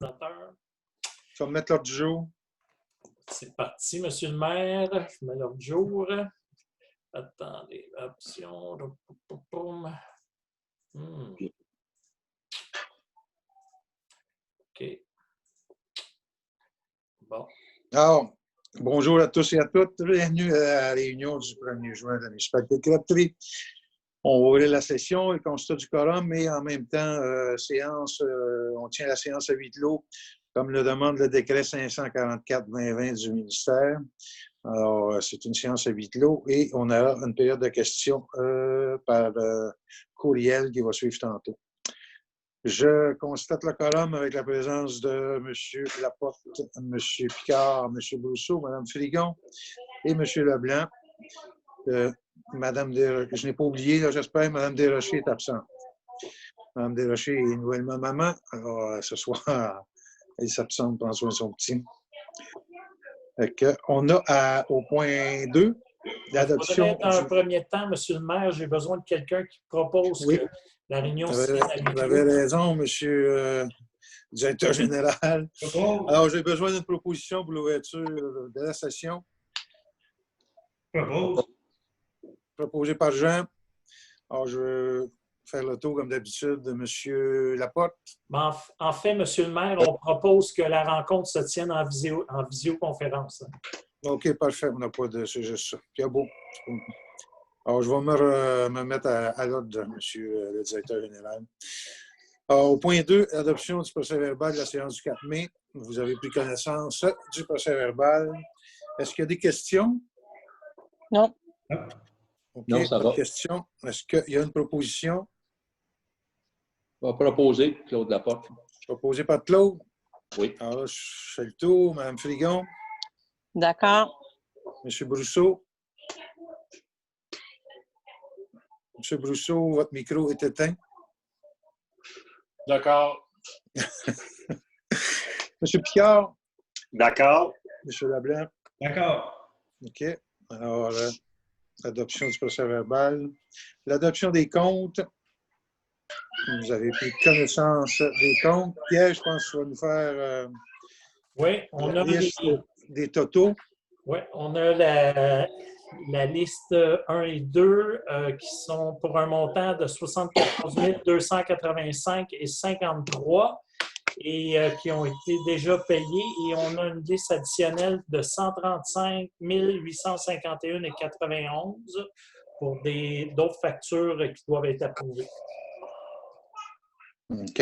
ordinateur. Tu vas me mettre l'ordre du jour. C'est parti, monsieur le maire. Je mets l'ordre du jour. Attendez, option. OK. Bon. Alors, bonjour à tous et à toutes. Bienvenue à la réunion du 1er juin de la municipalité de Crabtree. On va ouvrir la session, le constat du quorum, mais en même temps, on tient la séance à huis clos, comme le demande le décret 544-2020 du ministère. Alors, c'est une séance à huis clos et on a une période de questions par courriel qui va suivre tantôt. Je constate le quorum avec la présence de M. Laporte, M. Picard, M. Brousseau, Mme Frigon et M. Leblanc. Je n'ai pas oublié, j'espère, Mme Desrochers est absente. Mme Desrochers est nouvellement maman, alors ce soir, elle s'absente, prend soin de son petit. On a au point 2, l'adoption. Dans un premier temps, M. le maire, j'ai besoin de quelqu'un qui propose que la réunion se tienne à huis clos. Vous avez raison, M. le directeur général. Alors, j'ai besoin d'une proposition pour l'ouverture de la session. Proposé par Jean. Alors, je vais faire le tour, comme d'habitude, de M. Laporte. En fait, M. le maire, on propose que la rencontre se tienne en visioconférence. OK, parfait. On n'a pas de... C'est juste ça. C'est beau. Alors, je vais me mettre à l'ordre de M. le directeur général. Alors, au point 2, adoption du procès-verbal de la séance du 4 mai. Vous avez pris connaissance du procès-verbal. Est-ce qu'il y a des questions? Non. OK, non, ça pas va. de questions. Est-ce qu'il y a une proposition? On va proposer, Claude Laporte. Proposée par Claude? Oui. Alors, je fais le tour. Mme Frigon? D'accord. M. Brousseau? M. Brousseau, votre micro est éteint. D'accord. M. Picard? D'accord. M. Leblanc? D'accord. OK. Alors, l'adoption du procès-verbal. L'adoption des comptes. Vous avez pris connaissance des comptes. Pierre, je pense que tu vas nous faire oui, on la a liste des totaux. Oui, on a la liste 1 et 2 qui sont pour un montant de 74 285 et 53 et qui ont été déjà payés. Et on a une liste additionnelle de 135 851 et 91 pour d'autres factures qui doivent être approuvées. OK.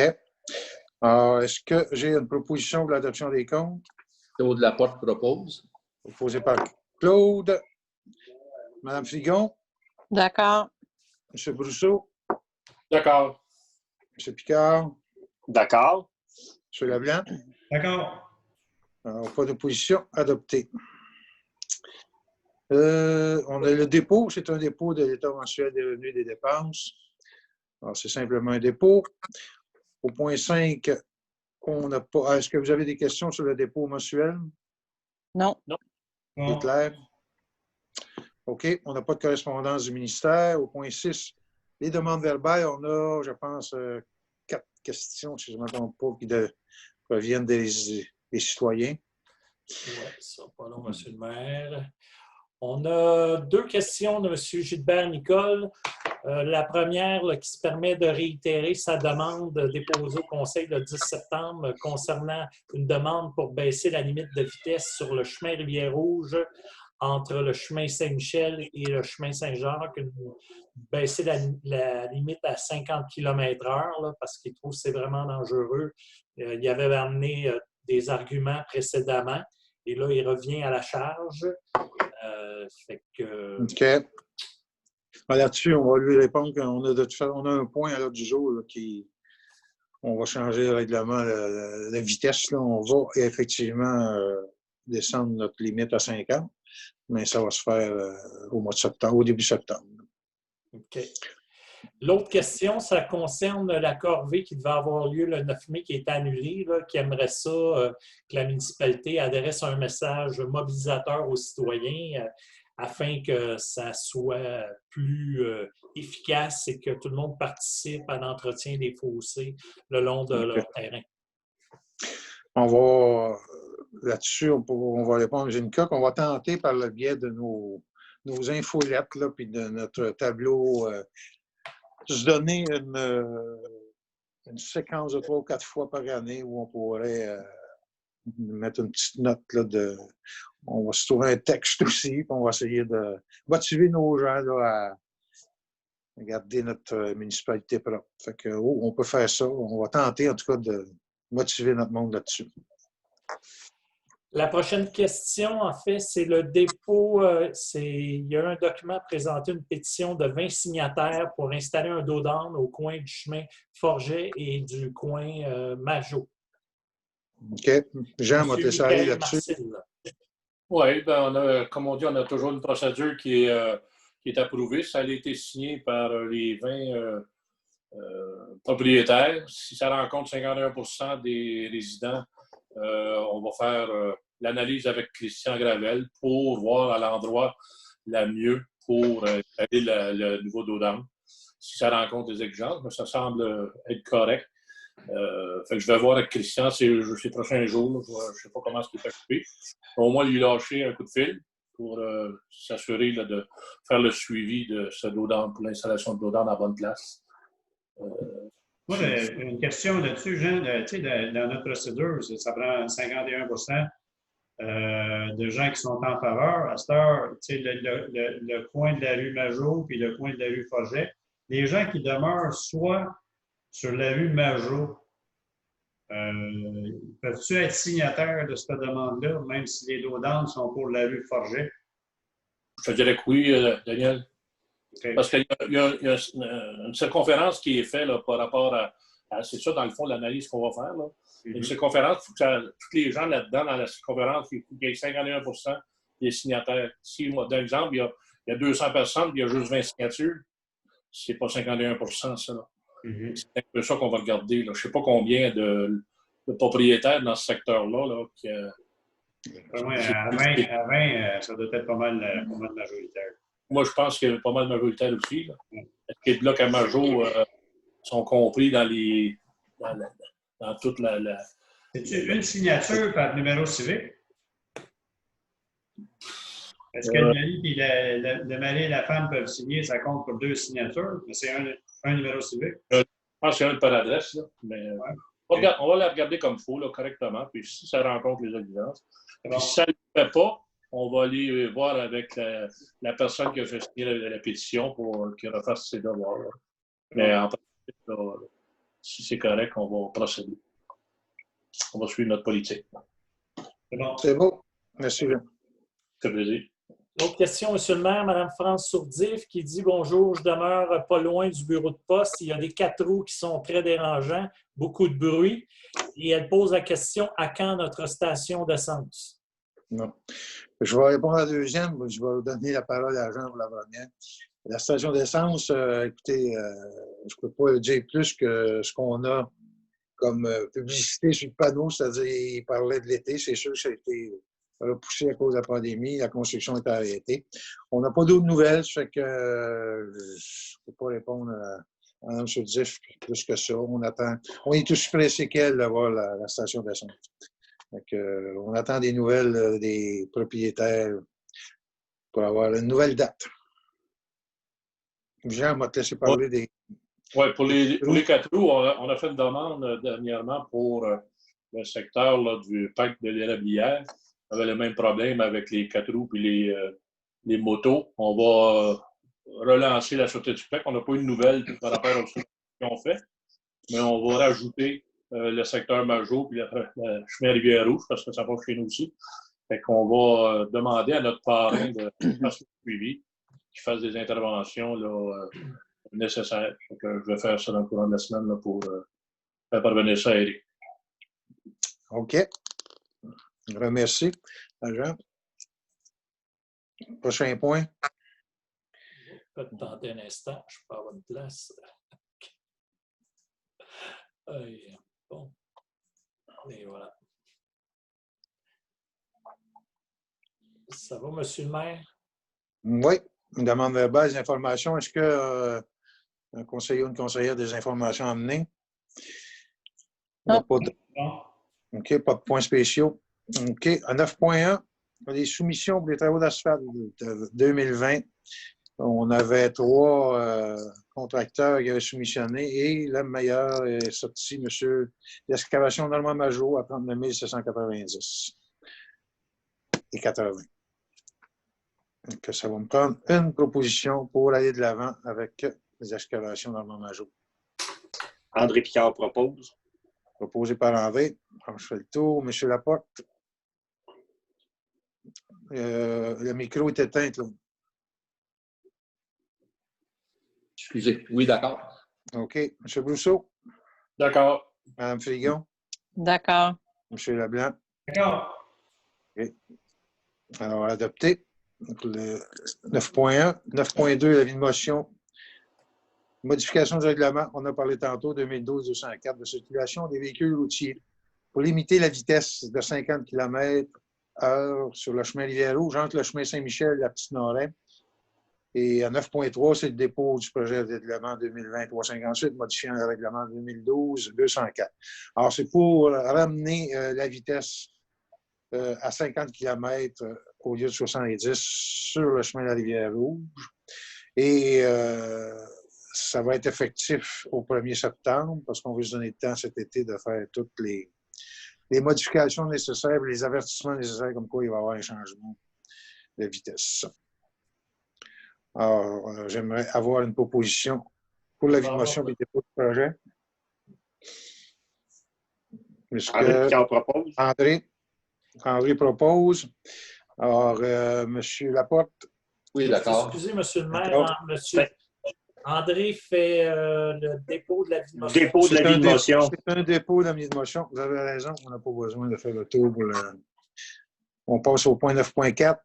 Alors, est-ce que j'ai une proposition pour l'adoption des comptes? Claude Laporte propose. Proposée par Claude. Mme Frigon? D'accord. M. Brousseau? D'accord. M. Picard? D'accord. M. Leblanc? D'accord. Alors, pas d'opposition. Adopté. On a le dépôt. C'est un dépôt de l'État mensuel des revenus et des dépenses. Alors, c'est simplement un dépôt. Au point 5, on n'a pas. Est-ce que vous avez des questions sur le dépôt mensuel? Non. C'est clair? OK. On n'a pas de correspondance du ministère. Au point 6, les demandes verbales, on a, je pense, 4 questions, si je ne me trompe pas, qui proviennent des citoyens. Oui, ça pas long, M. le maire. On a 2 questions de M. Gilbert Nicole. La première là, qui se permet de réitérer sa demande déposée au Conseil le 10 septembre concernant une demande pour baisser la limite de vitesse sur le chemin Rivière-Rouge entre le chemin Saint-Michel et le chemin Saint-Jacques, baisser la limite à 50 km/h parce qu'il trouve que c'est vraiment dangereux. Il avait amené des arguments précédemment et là, il revient à la charge. Fait que... OK. Là-dessus, on va lui répondre qu'on a un point à l'ordre du jour là, on va changer le règlement, la vitesse. Là, on va effectivement descendre notre limite à 50, mais ça va se faire au mois de septembre, au début septembre. OK. L'autre question, ça concerne la corvée qui devait avoir lieu le 9 mai, qui est annulée, là, qui aimerait ça que la municipalité adresse un message mobilisateur aux citoyens afin que ça soit plus efficace et que tout le monde participe à l'entretien des fossés le long de leur terrain. On va, là-dessus, on va répondre à Ginka, qu'on va tenter par le biais de nos infolettes, là, puis de notre tableau, se donner une séquence de 3 ou 4 fois par année où on pourrait mettre une petite note là, on va se trouver un texte aussi, puis on va essayer de motiver nos gens là, à garder notre municipalité propre. Fait que, on peut faire ça. On va tenter, en tout cas, de motiver notre monde là-dessus. La prochaine question, en fait, c'est le dépôt. Il y a un document présenté, une pétition de 20 signataires pour installer un dos d'âne au coin du chemin Forget et du coin Majot. OK. Jean m'a laissé aller là-dessus. Oui, ben comme on dit, on a toujours une procédure qui est approuvée. Ça a été signé par les 20 propriétaires. Si ça rencontre 51% des résidents, on va faire l'analyse avec Christian Gravel pour voir à l'endroit la mieux pour installer le nouveau dos d'âne. Si ça rencontre des exigences, mais ça semble être correct. Fait que je vais voir avec Christian ces prochains jours. Je ne sais pas comment il est occupé. Au moins, lui lâcher un coup de fil pour s'assurer de faire le suivi de ce dos d'âne pour l'installation de dos d'âne à la bonne place. Moi, j'ai une question là-dessus, Jean. Dans notre procédure, ça prend 51% de gens qui sont en faveur. À cette heure, le coin de la rue Majot puis le coin de la rue Forget, les gens qui demeurent soit sur la rue Majot, peuvent-tu être signataires de cette demande-là, même si les dos d'âne sont pour la rue Forget? Je te dirais que oui, Daniel. Okay. Parce qu'il y a une circonférence qui est faite là, par rapport à c'est ça, dans le fond, l'analyse qu'on va faire. Là. Une circonférence, il faut que tous les gens là-dedans, dans la circonférence, il faut qu'il y ait 51% des signataires. Si, d'un exemple, il y a 200 personnes, puis il y a juste 20 signatures, c'est pas 51%, ça. Là. C'est un peu ça qu'on va regarder. Là. Je ne sais pas combien de propriétaires dans ce secteur-là. Là, à 20, ça doit être pas mal majoritaire. Moi, je pense qu'il y a pas mal majoritaire aussi. Là. Est-ce que les blocs à Majot sont compris dans toute la... C'est-tu une signature par numéro civique? Est-ce que le mari et la femme peuvent signer, ça compte pour 2 signatures, mais c'est un numéro civique? Je pense qu'il y a un par adresse, là, mais on va la regarder comme il faut, là, correctement, puis si ça rencontre les exigences. Puis si ça ne le fait pas, on va aller voir avec la personne qui a fait signer la pétition pour qu'il refasse ses devoirs. Là. Mais en principe, si c'est correct, on va procéder. On va suivre notre politique. C'est bon. C'est beau. Merci. Ça fait plaisir. L'autre question, M. le maire, Mme France Sourdif, qui dit « Bonjour, je demeure pas loin du bureau de poste. Il y a des 4 roues qui sont très dérangeants, beaucoup de bruit. » Et elle pose la question « À quand notre station d'essence? » Non. Je vais répondre à la deuxième. Je vais donner la parole à Jean pour la première. La station d'essence, écoutez, je ne peux pas dire plus que ce qu'on a comme publicité sur le panneau, c'est-à-dire il parlait de l'été. C'est sûr que ça a été repoussé à cause de la pandémie. La construction est arrêtée. On n'a pas d'autres nouvelles, ça fait que je ne peux pas répondre à Mme Sourdif plus que ça. On attend. On est tous pressés qu'elle d'avoir la station d'essence. On attend des nouvelles des propriétaires pour avoir une nouvelle date. Jean m'a laissé parler des... Oui, pour les 4 roues, on a fait une demande dernièrement pour le secteur là, du parc de l'Érablière. On avait le même problème avec les 4 roues et les motos. On va relancer la Sûreté du PEC. On n'a pas eu de nouvelles par rapport aux choses qu'on fait, mais on va rajouter le secteur Majot puis le chemin Rivière-Rouge parce que ça va chez nous aussi. Fait qu'on va demander à notre parrain de faire ce suivi, qu'il fasse des interventions là, nécessaires. Donc, je vais faire ça dans le courant de la semaine là, pour faire parvenir ça à Eric. OK. Remercie, Jean. Prochain point. Je peux te tenter un instant, je peux avoir une place. Bon. Et voilà. Ça va, M. le maire? Oui. Une demande verbale des informations. Est-ce que un conseiller ou une conseillère a des informations à amener? Non. OK, pas de points spéciaux. OK, à 9.1, les soumissions pour les travaux d'asphalte de 2020. On avait 3 contracteurs qui avaient soumissionné et le meilleur est sorti, M. l'excavation Normand Majot à 39 790 et 80. Donc, ça va me prendre une proposition pour aller de l'avant avec les excavations Normand Majot. André Picard propose. Proposé par André. Alors, je fais le tour. M. Laporte. Le micro est éteint, là. Excusez. Oui, d'accord. OK. M. Brousseau. D'accord. Mme Frigon. D'accord. M. Leblanc. D'accord. OK. Alors, adopté. Donc, le 9.1. 9.2, l'avis de motion. Modification du règlement. On a parlé tantôt, 2012-204, de circulation des véhicules routiers pour limiter la vitesse de 50 km/h sur le chemin Rivière-Rouge entre le chemin Saint-Michel et la Petite-Noret. Et à 9.3, c'est le dépôt du projet de règlement 2020-358, modifiant le règlement 2012-204. Alors, c'est pour ramener la vitesse à 50 km au lieu de 70 sur le chemin de la Rivière-Rouge. Et ça va être effectif au 1er septembre parce qu'on veut se donner le temps cet été de faire toutes les modifications nécessaires, les avertissements nécessaires comme quoi il va y avoir un changement de vitesse. Alors, j'aimerais avoir une proposition pour l'avis de motion et le dépôt du projet. André Picard propose. André propose. Alors, M. Laporte. Oui, d'accord. Excusez, monsieur le maire, monsieur André fait le dépôt de l'avis de motion. Dépôt de l'avis de motion. C'est un dépôt de l'avis de motion. Vous avez raison, on n'a pas besoin de faire le tour pour le... On passe au point 9.4.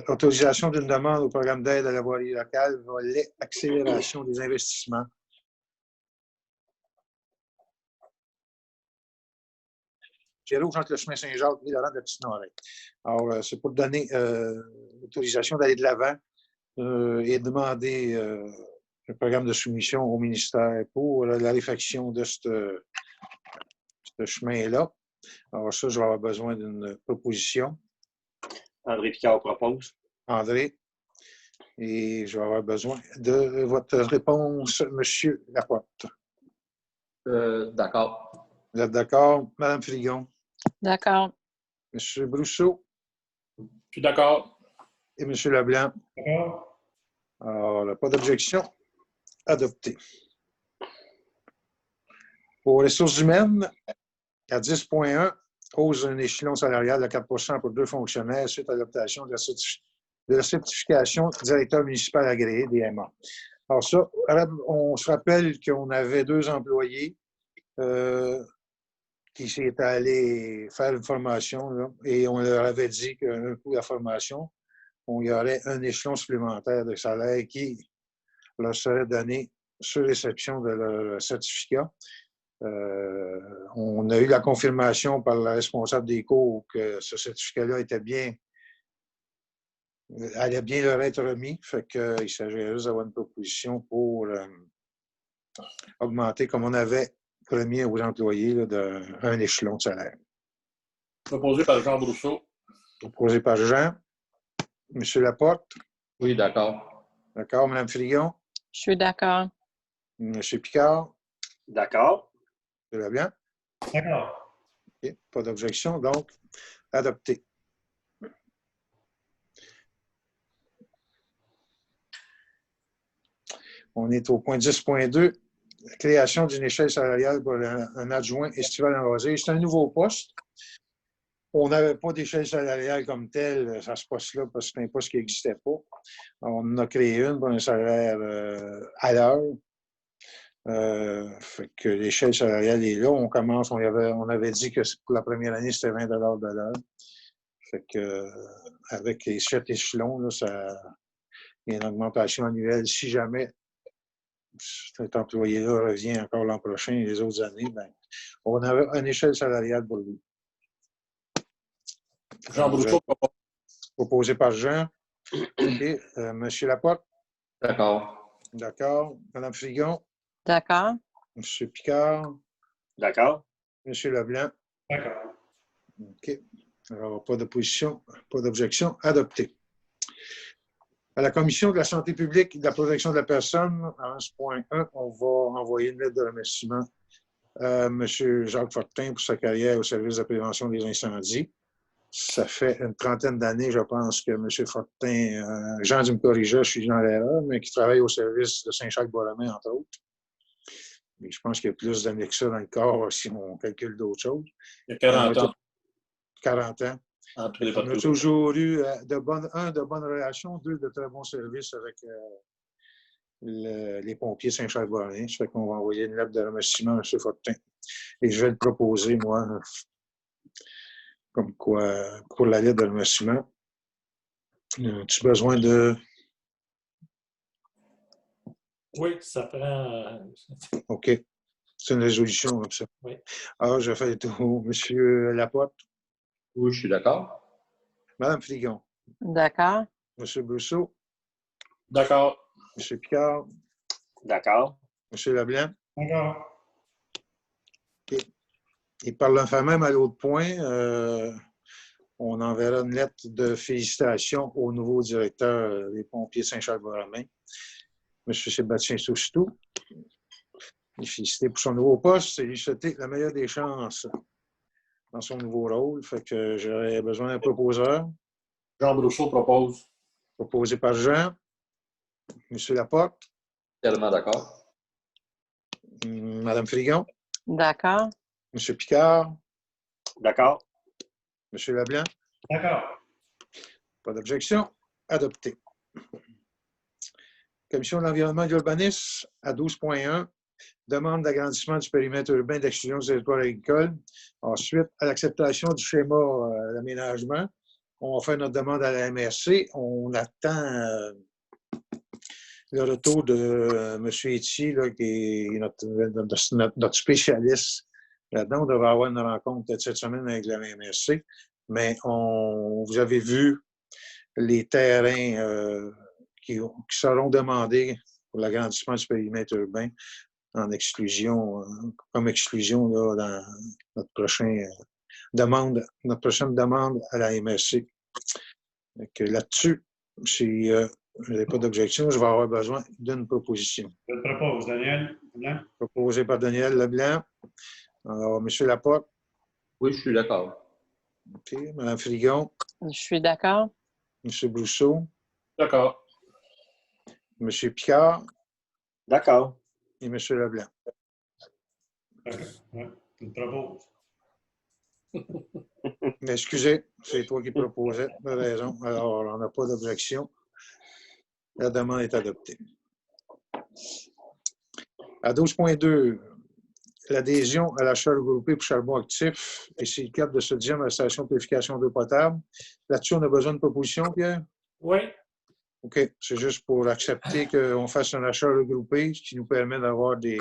Autorisation d'une demande au programme d'aide à la voirie locale, volet accélération des investissements. Rouge entre le chemin Saint-Jacques et la rente de la Petite-Noret. Alors, c'est pour donner l'autorisation d'aller de l'avant et demander un programme de soumission au ministère pour la réfaction de ce chemin-là. Alors, ça, je vais avoir besoin d'une proposition. André Picard propose. André. Et je vais avoir besoin de votre réponse, M. Laporte. D'accord. Vous êtes d'accord? Mme Frigon? D'accord. M. Brousseau? Je suis d'accord. Et M. Leblanc? D'accord. Alors, pas d'objection. Adopté. Pour les ressources humaines, à 10.1, hausse d'un échelon salarial de 4 pour 2 fonctionnaires suite à l'adoption de la certification directeur municipal agréé, DMA. Alors ça, on se rappelle qu'on avait 2 employés qui s'étaient allés faire une formation là, et on leur avait dit qu'un coup de la formation, il y aurait un échelon supplémentaire de salaire qui leur serait donné sur réception de leur certificat. On a eu la confirmation par la responsable des cours que ce certificat-là allait bien leur être remis. Fait qu'il s'agirait juste d'avoir une proposition pour augmenter, comme on avait promis aux employés, d'un échelon de salaire. Proposé par Jean Brousseau. Proposé par Jean. M. Laporte. Oui, d'accord. D'accord. Mme Frigon. Je suis d'accord. M. Picard. D'accord. Ça va bien? D'accord. Okay. Pas d'objection, donc adopté. On est au point 10.2, création d'une échelle salariale pour un adjoint estival en loisirs. C'est un nouveau poste. On n'avait pas d'échelle salariale comme telle à ce poste-là parce que c'est un poste qui n'existait pas. On en a créé une pour un salaire à l'heure. Fait que l'échelle salariale est là. On commence, on avait dit que pour la première année, c'était 20 de l'heure. Fait que avec les 7 échelons, là, il y a une augmentation annuelle. Si jamais cet employé-là revient encore l'an prochain et les autres années, ben, on avait une échelle salariale pour lui. Jean Brousseau propose. Proposé par Jean. Okay. M. Laporte. D'accord. D'accord. Mme Frigon. D'accord. M. Picard. D'accord. M. Leblanc. D'accord. OK. Alors, pas d'opposition, pas d'objection. Adopté. À la Commission de la santé publique et de la protection de la personne, à 11.1, on va envoyer une lettre de remerciement à M. Jacques Fortin pour sa carrière au service de prévention des incendies. Ça fait une trentaine d'années, je pense, que M. Fortin, Jean du me corrigeait, je suis dans l'erreur, mais qui travaille au service de Saint-Jacques-Boremin, entre autres. Mais je pense qu'il y a plus d'années que ça dans le corps si on calcule d'autres choses. Il y a 40 ans 40 ans. entre les On a patrouilles. toujours eu de bonnes relations, deux, de très bons services avec les pompiers Saint-Jacques-Boremin. Ça fait qu'on va envoyer une lettre de remerciement à M. Fortin. Et je vais le proposer, moi, comme quoi, pour la lettre de remerciement. As-tu besoin de... Oui, ça prend. OK. C'est une résolution, comme ça. Oui. Alors, je fais le tour. M. Laporte, Oui, je suis d'accord. Mme Frigon, D'accord. M. Brousseau, D'accord. M. Picard, D'accord. M. Leblanc. D'accord. Et par le même, à l'autre point, on enverra une lettre de félicitations au nouveau directeur des pompiers Saint-Jacques-Boremin, M. Sébastien Soustou. Et féliciter pour son nouveau poste et lui souhaiter la meilleure des chances dans son nouveau rôle. Fait que j'aurais besoin d'un proposeur. Jean Brousseau propose. Proposé par Jean. M. Laporte. Tellement d'accord. Mme Frigon. D'accord. M. Picard. D'accord. M. Leblanc. D'accord. Pas d'objection. Adopté. Commission de l'environnement et de l'urbanisme, à 12.1, demande d'agrandissement du périmètre urbain d'exclusion du territoire agricole. Ensuite, à l'acceptation du schéma d'aménagement, on va faire notre demande à la MRC. On attend le retour de M. Etier, là, qui est notre spécialiste là-dedans. On devrait avoir une rencontre peut-être cette semaine avec la MRC. Mais vous avez vu les terrains qui seront demandés pour l'agrandissement du périmètre urbain en exclusion, comme exclusion là, dans notre prochaine demande à la MRC. Là-dessus, si je n'ai pas d'objection, je vais avoir besoin d'une proposition. Je te propose, Daniel Leblanc. Proposée par Daniel Leblanc. Alors, M. Laporte. Oui, je suis d'accord. OK. Mme Frigon. Je suis d'accord. M. Brousseau. D'accord. M. Picard. D'accord. Et M. Leblanc. Ouais, je te propose. Mais excusez, c'est toi qui proposais. Tu as raison. Alors, on n'a pas d'objection. La demande est adoptée. À 12.2, l'adhésion à l'achat regroupé pour charbon actif et c'est le cadre de sodium à la station de purification d'eau potable. Là-dessus, on a besoin de propositions, Pierre? Oui. OK. C'est juste pour accepter qu'on fasse un achat regroupé, ce qui nous permet d'avoir de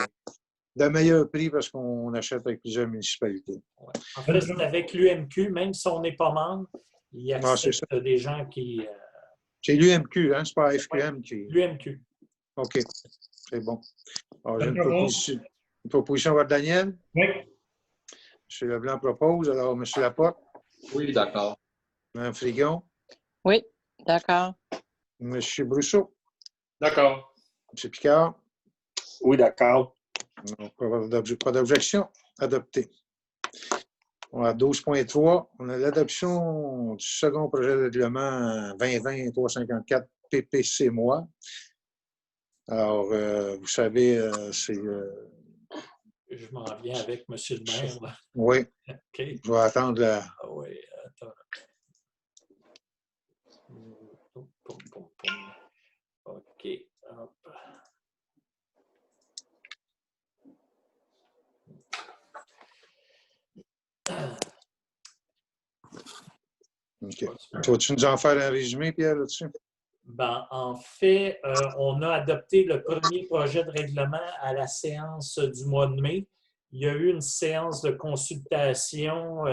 meilleurs prix parce qu'on achète avec plusieurs municipalités. Ouais. En fait, c'est avec l'UMQ, même si on n'est pas membre, il accepte des gens qui. C'est l'UMQ, hein? C'est pas FQM qui. L'UMQ. OK. C'est bon. Alors, j'ai une proposition par Daniel. Oui. M. Leblanc propose. Alors, M. Laporte. Oui, d'accord. Mme Frigon. Oui, d'accord. M. Brousseau. D'accord. M. Picard. Oui, d'accord. Pas d'objection. Adopté. À 12.3, on a l'adoption du second projet de règlement 2020-354 PPC-MOI. Alors, vous savez, c'est... Je m'en viens avec M. le maire. Là. Oui. OK. Je vais attendre la... Ah oui, attends. OK. Hop. OK. Vas-tu nous en faire un résumé, Pierre, là-dessus? Ben, en fait, on a adopté le premier projet de règlement à la séance du mois de mai Il y a eu une séance de consultation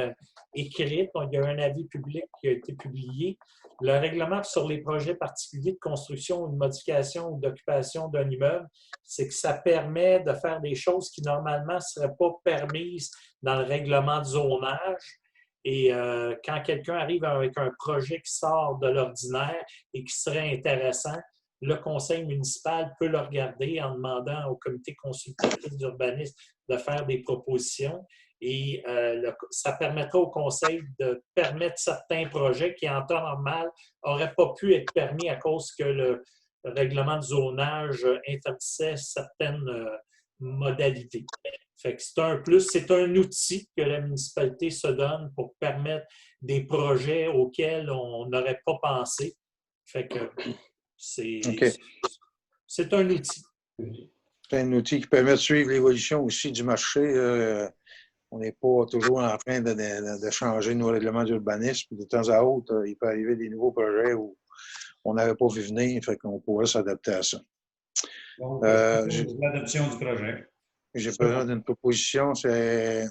écrite. Il y a un avis public qui a été publié. Le règlement sur les projets particuliers de construction ou de modification ou d'occupation d'un immeuble, c'est que ça permet de faire des choses qui normalement ne seraient pas permises dans le règlement de zonage. Et quand quelqu'un arrive avec un projet qui sort de l'ordinaire et qui serait intéressant, le conseil municipal peut le regarder en demandant au comité consultatif d'urbanisme de faire des propositions. Et ça permettra au conseil de permettre certains projets qui, en temps normal, n'auraient pas pu être permis à cause que le règlement de zonage interdisait certaines modalités. Fait que c'est un plus, c'est un outil que la municipalité se donne pour permettre des projets auxquels on n'aurait pas pensé. Fait que c'est un outil. C'est un outil qui permet de suivre l'évolution aussi du marché. On n'est pas toujours en train de changer nos règlements d'urbanisme. De temps à autre, il peut arriver des nouveaux projets où on n'avait pas vu venir, fait qu'on pourrait s'adapter à ça. Donc, l'adoption du projet. J'ai besoin d'une proposition. C'est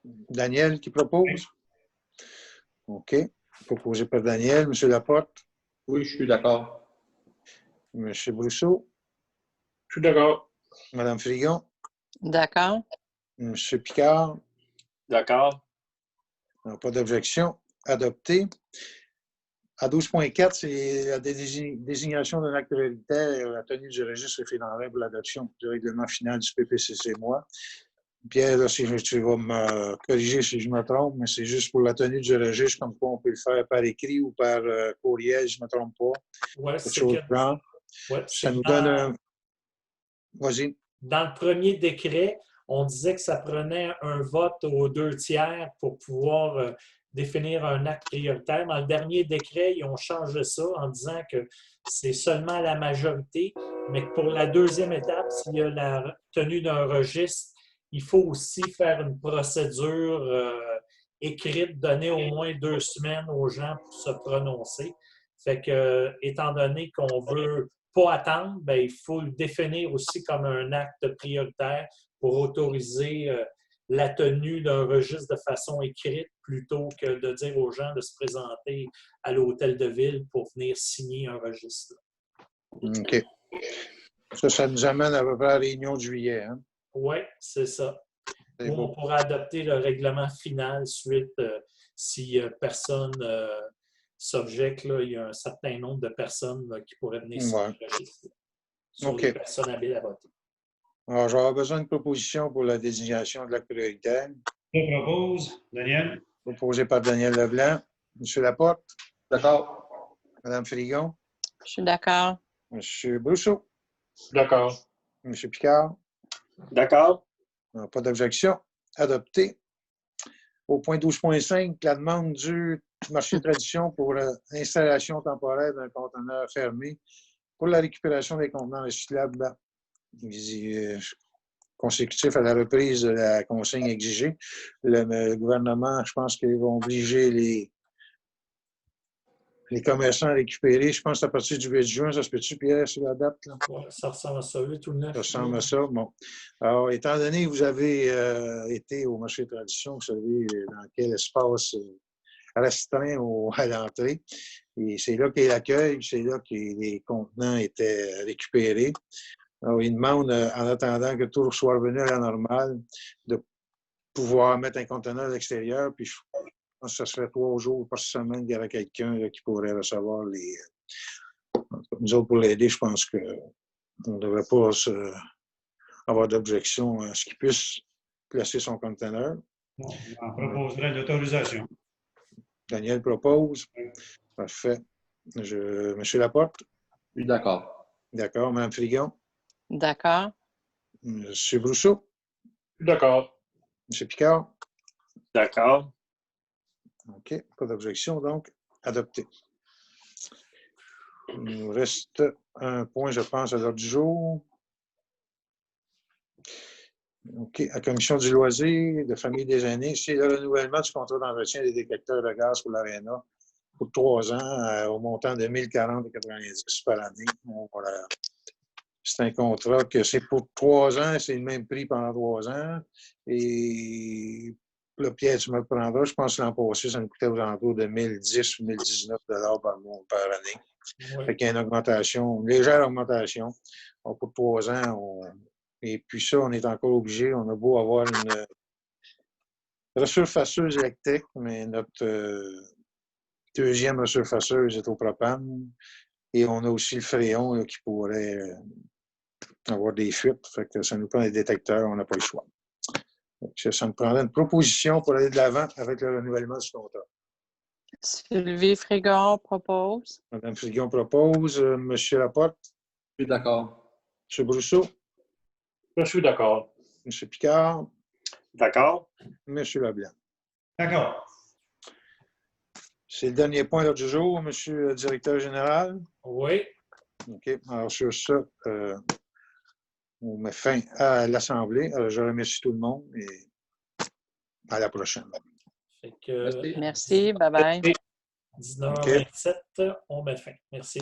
Daniel qui propose? OK. Proposé par Daniel. M. Laporte? Oui, je suis d'accord. M. Brousseau? Je suis d'accord. Mme Frigon? D'accord. M. Picard? D'accord. Pas d'objection. Adopté. À 12.4, c'est la désignation d'un acte prioritaire, la tenue du registre référendaire pour l'adoption du règlement final du PPCC-moi. Pierre, là, si tu vas me corriger si je me trompe, mais c'est juste pour la tenue du registre, comme quoi on peut le faire par écrit ou par courriel, je ne me trompe pas. Ouais, ça nous donne un... Vas-y. Dans le premier décret, on disait que ça prenait un vote aux 2/3 pour pouvoir définir un acte prioritaire. Dans le dernier décret, ils ont changé ça en disant que c'est seulement la majorité, mais que pour la deuxième étape, s'il y a la tenue d'un registre, il faut aussi faire une procédure écrite, donner au moins 2 semaines aux gens pour se prononcer. Fait que, étant donné qu'on ne veut pas attendre, bien, il faut le définir aussi comme un acte prioritaire pour autoriser la tenue d'un registre de façon écrite plutôt que de dire aux gens de se présenter à l'hôtel de ville pour venir signer un registre. OK. Ça nous amène à peu près à la réunion de juillet. Hein? Oui, c'est ça. Nous, Bon. on pourra adopter le règlement final suite si personne s'objecte. Il y a un certain nombre de personnes là, qui pourraient venir signer le registre sur les personnes habiles à voter. Alors, j'aurai besoin de propositions pour la désignation de l'acte prioritaire. Je propose, Daniel. Proposé par Daniel Leblanc. M. Laporte? D'accord. Mme Frigon? Je suis d'accord. M. Brousseau? D'accord. M. Picard? D'accord. Pas d'objection. Adopté. Au point 12.5, la demande du marché de tradition pour l'installation temporaire d'un conteneur fermé pour la récupération des contenants recyclables consécutif à la reprise de la consigne exigée. Le gouvernement, je pense qu'ils vont obliger les commerçants à récupérer. Je pense à partir du 8 juin. Ça se peut-tu, Pierre, sur la date? Là? Ouais, ça ressemble à ça, 8 ou 9. Ça ressemble à ça. Bon. Alors, étant donné que vous avez été au marché de tradition, vous savez dans quel espace restreint à l'entrée. Et c'est là qu'est l'accueil, c'est là que les contenants étaient récupérés. Alors, ils demandent, en attendant que tout soit revenu à la normale, de pouvoir mettre un conteneur à l'extérieur. Puis, je pense que ça serait 3 jours par semaine qu'il y aurait quelqu'un qui pourrait recevoir les... Nous autres, pour l'aider, je pense qu'on ne devrait pas avoir d'objection à ce qu'il puisse placer son conteneur. On proposerait l'autorisation. Daniel propose. Parfait. Monsieur Laporte? Je suis d'accord. D'accord. Mme Frigon? D'accord. Monsieur Brousseau? D'accord. Monsieur Picard? D'accord. OK. Pas d'objection, donc adopté. Il nous reste un point, je pense, à l'ordre du jour. OK. La commission du loisir, de famille des aînés, c'est le renouvellement du contrat d'entretien des détecteurs de gaz pour l'Arena pour 3 ans au montant de 1 040,90 par année. C'est un contrat que c'est pour 3 ans, c'est le même prix pendant 3 ans. Et là, Pierre, tu me le prendras. Je pense que l'an passé, ça nous coûtait aux alentours de 1010 ou 1019 par année. Oui. Fait qu'il y a une augmentation, une légère augmentation. Donc, pour 3 ans, et puis ça, on est encore obligé. On a beau avoir une resurfaceuse électrique, mais notre deuxième resurfaceuse est au propane. Et on a aussi le fréon là, qui pourrait avoir des fuites. Fait que ça nous prend des détecteurs, on n'a pas le choix. Donc, ça nous prendrait une proposition pour aller de l'avant avec le renouvellement du contrat. Sylvie Frigon propose. Mme Frigon propose. M. Laporte, Je suis d'accord. M. Brousseau, Je suis d'accord. M. Picard, D'accord. M. Leblanc. D'accord. C'est le dernier point là, du jour, M. le directeur général. Oui. OK. Alors, sur ça, on met fin à l'Assemblée. Alors, je remercie tout le monde et à la prochaine. Fait que, Merci. Bye-bye. 19h27, on met fin. Merci.